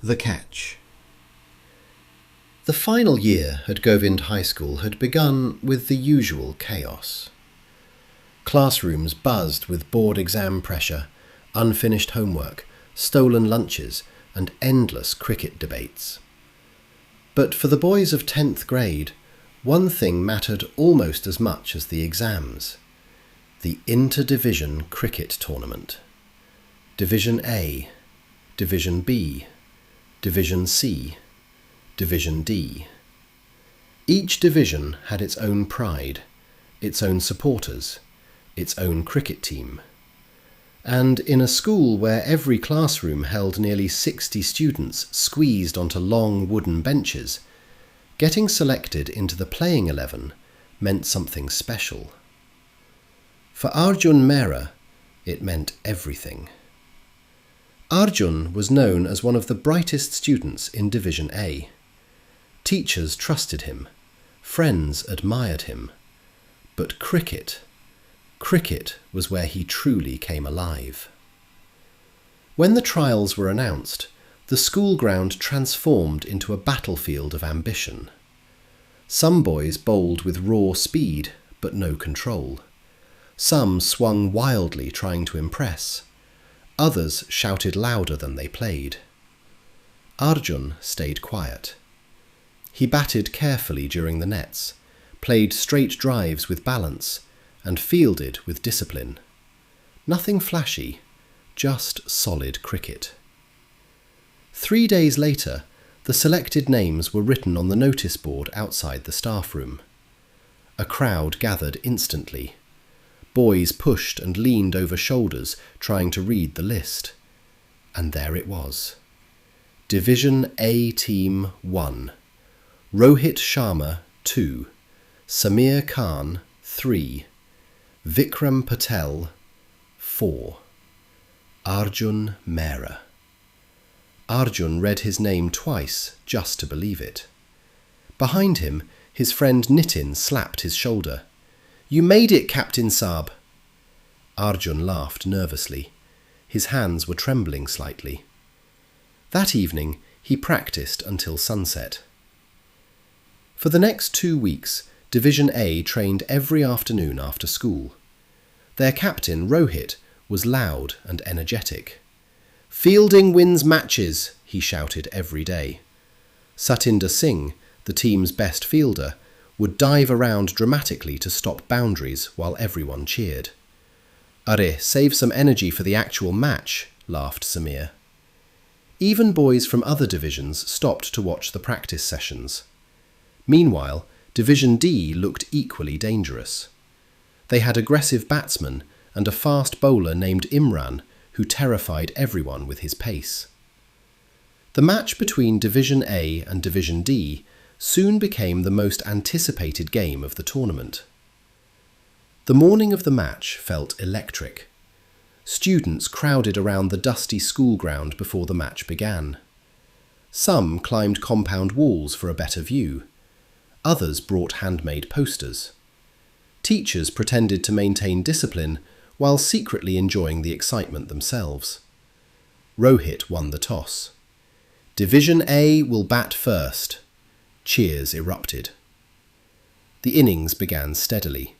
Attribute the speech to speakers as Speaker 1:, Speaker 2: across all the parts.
Speaker 1: The catch. The final year at Govind High School had begun with the usual chaos. Classrooms buzzed with board exam pressure, unfinished homework, stolen lunches, and endless cricket debates. But for the boys of 10th grade, one thing mattered almost as much as the exams: the inter-division cricket tournament. Division A, Division B, Division C, Division D. Each division had its own pride, its own supporters, its own cricket team. And in a school where every classroom held nearly 60 students squeezed onto long wooden benches, getting selected into the playing 11 meant something special. For Arjun Mehra, it meant everything. Arjun was known as one of the brightest students in Division A. Teachers trusted him, friends admired him, but cricket was where he truly came alive. When the trials were announced, the school ground transformed into a battlefield of ambition. Some boys bowled with raw speed, but no control. Some swung wildly trying to impress. Others shouted louder than they played. Arjun stayed quiet. He batted carefully during the nets, played straight drives with balance, and fielded with discipline. Nothing flashy, just solid cricket. 3 days later, the selected names were written on the notice board outside the staff room. A crowd gathered instantly. Boys pushed and leaned over shoulders trying to read the list. And there it was. Division A Team 1. Rohit Sharma 2. Samir Khan 3. Vikram Patel 4. Arjun Mehra. Arjun read his name twice just to believe it. Behind him, his friend Nitin slapped his shoulder. "You made it, Captain Saab." Arjun laughed nervously. His hands were trembling slightly. That evening, he practiced until sunset. For the next 2 weeks, Division A trained every afternoon after school. Their captain, Rohit, was loud and energetic. "Fielding wins matches," he shouted every day. Satinder Singh, the team's best fielder, would dive around dramatically to stop boundaries while everyone cheered. "Arre, save some energy for the actual match," laughed Samir. Even boys from other divisions stopped to watch the practice sessions. Meanwhile, Division D looked equally dangerous. They had aggressive batsmen and a fast bowler named Imran, who terrified everyone with his pace. The match between Division A and Division D soon became the most anticipated game of the tournament. The morning of the match felt electric. Students crowded around the dusty school ground before the match began. Some climbed compound walls for a better view. Others brought handmade posters. Teachers pretended to maintain discipline while secretly enjoying the excitement themselves. Rohit won the toss. "Division A will bat first." Cheers erupted. The innings began steadily.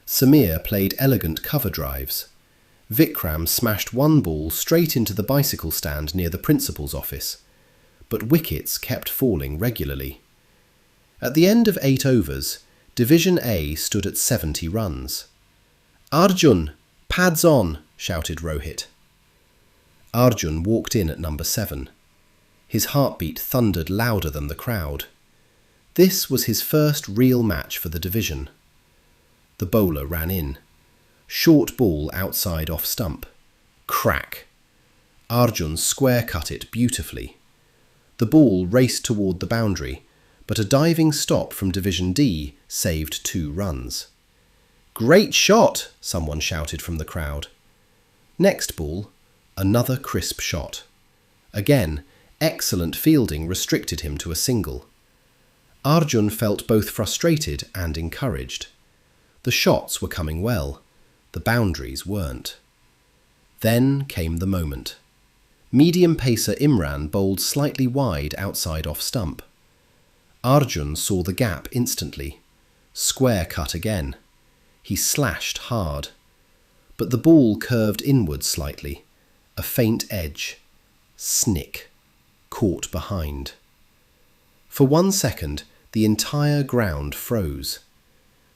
Speaker 1: Samir played elegant cover drives. Vikram smashed one ball straight into the bicycle stand near the principal's office, but wickets kept falling regularly. At the end of 8 overs, Division A stood at 70 runs. "Arjun, pads on," shouted Rohit. Arjun walked in at number 7. His heartbeat thundered louder than the crowd. This was his first real match for the division. The bowler ran in. Short ball outside off stump. Crack! Arjun square-cut it beautifully. The ball raced toward the boundary, but a diving stop from Division D saved 2 runs. "Great shot!" someone shouted from the crowd. Next ball, another crisp shot. Again, excellent fielding restricted him to a single. Arjun felt both frustrated and encouraged. The shots were coming well. The boundaries weren't. Then came the moment. Medium pacer Imran bowled slightly wide outside off stump. Arjun saw the gap instantly. Square cut again. He slashed hard. But the ball curved inwards slightly. A faint edge. Snick. Caught behind. For 1 second, the entire ground froze.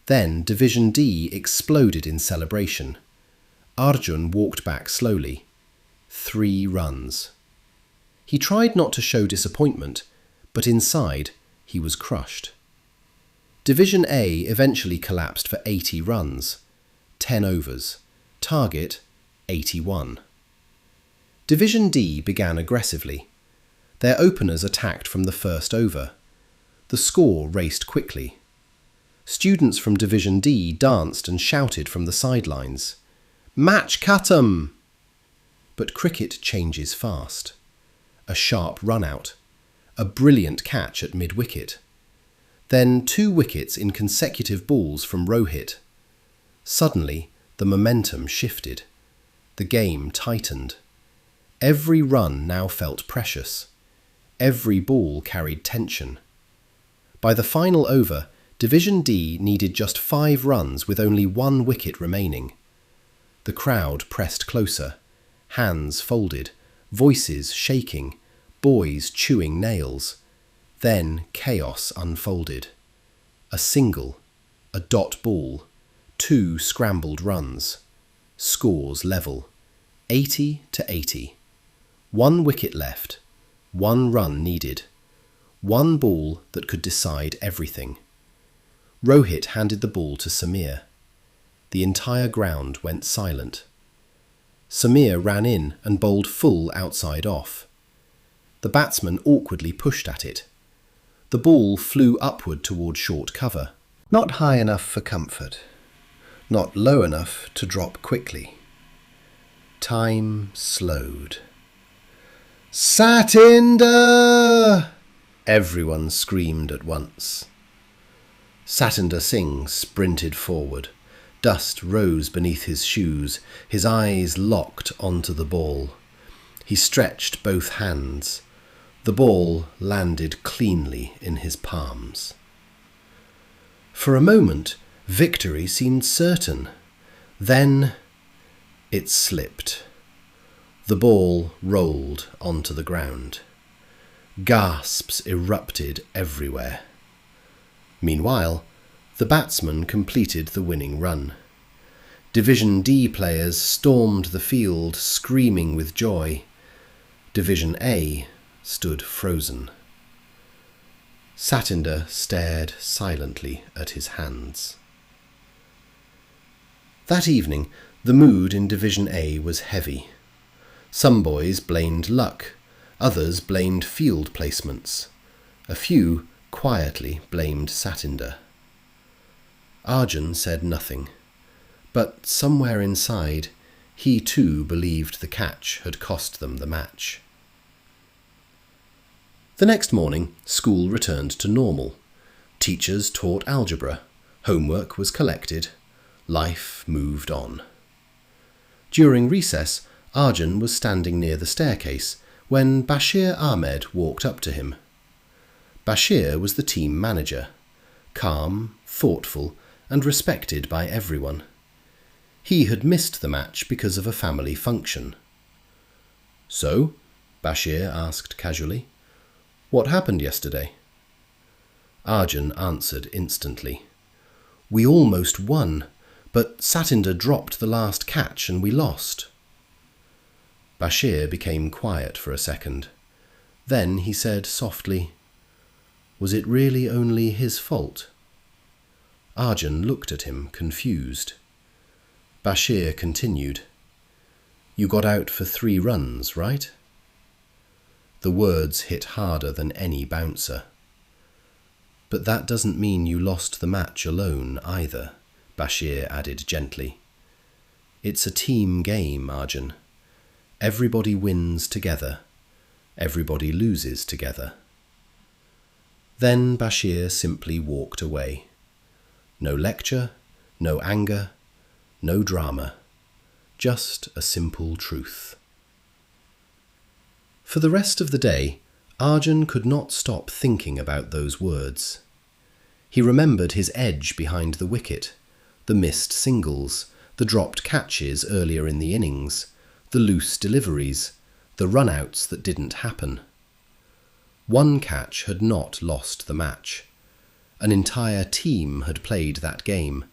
Speaker 1: Then Division D exploded in celebration. Arjun walked back slowly. 3 runs. He tried not to show disappointment, but inside he was crushed. Division A eventually collapsed for 80 runs, 10 overs, target 81. Division D began aggressively. Their openers attacked from the first over. The score raced quickly. Students from Division D danced and shouted from the sidelines, "Match cut 'em!" But cricket changes fast. A sharp run-out. A brilliant catch at mid-wicket. Then 2 wickets in consecutive balls from Rohit. Suddenly, the momentum shifted. The game tightened. Every run now felt precious. Every ball carried tension. By the final over, Division D needed just 5 runs with only 1 wicket remaining. The crowd pressed closer, hands folded, voices shaking, boys chewing nails. Then chaos unfolded. A single, a dot ball, 2 scrambled runs. Scores level, 80-80. 1 wicket left, 1 run needed. 1 ball that could decide everything. Rohit handed the ball to Samir. The entire ground went silent. Samir ran in and bowled full outside off. The batsman awkwardly pushed at it. The ball flew upward toward short cover. Not high enough for comfort. Not low enough to drop quickly. Time slowed. "Satinder!" Everyone screamed at once. Satinder Singh sprinted forward. Dust rose beneath his shoes, his eyes locked onto the ball. He stretched both hands. The ball landed cleanly in his palms. For a moment, victory seemed certain. Then it slipped. The ball rolled onto the ground. Gasps erupted everywhere. Meanwhile, the batsman completed the winning run. Division D players stormed the field, screaming with joy. Division A stood frozen. Satinder stared silently at his hands. That evening, the mood in Division A was heavy. Some boys blamed luck, others blamed field placements. A few quietly blamed Satinder. Arjun said nothing, but somewhere inside, he too believed the catch had cost them the match. The next morning, school returned to normal. Teachers taught algebra, homework was collected, life moved on. During recess, Arjun was standing near the staircase when Bashir Ahmed walked up to him. Bashir was the team manager, calm, thoughtful, and respected by everyone. He had missed the match because of a family function. "So?" Bashir asked casually. "What happened yesterday?" Arjun answered instantly. "We almost won, but Satinder dropped the last catch and we lost." Bashir became quiet for a second. Then he said softly, "Was it really only his fault?" Arjun looked at him, confused. Bashir continued, "You got out for 3 runs, right?" The words hit harder than any bouncer. "But that doesn't mean you lost the match alone either," Bashir added gently. "It's a team game, Arjun. Everybody wins together. Everybody loses together." Then Bashir simply walked away. No lecture, no anger, no drama. Just a simple truth. For the rest of the day, Arjun could not stop thinking about those words. He remembered his edge behind the wicket, the missed singles, the dropped catches earlier in the innings, the loose deliveries, the run-outs that didn't happen. One catch had not lost the match. An entire team had played that game,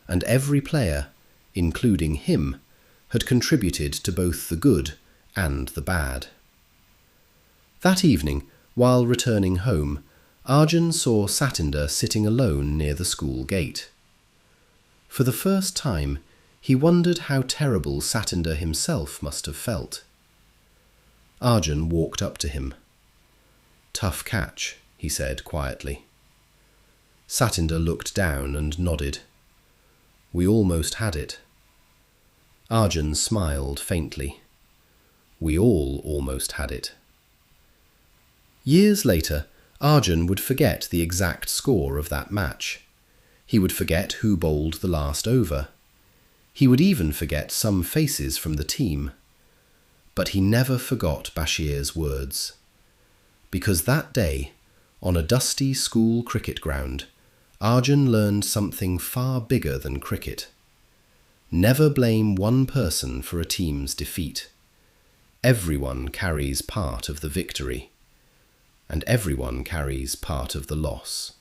Speaker 1: and every player, including him, had contributed to both the good and the bad. That evening, while returning home, Arjun saw Satinder sitting alone near the school gate. For the first time, he wondered how terrible Satinder himself must have felt. Arjun walked up to him. "Tough catch," he said quietly. Satinder looked down and nodded. "We almost had it." Arjun smiled faintly. "We all almost had it." Years later, Arjun would forget the exact score of that match. He would forget who bowled the last over. He would even forget some faces from the team. But he never forgot Bashir's words. Because that day, on a dusty school cricket ground, Arjun learned something far bigger than cricket. Never blame one person for a team's defeat. Everyone carries part of the victory, and everyone carries part of the loss.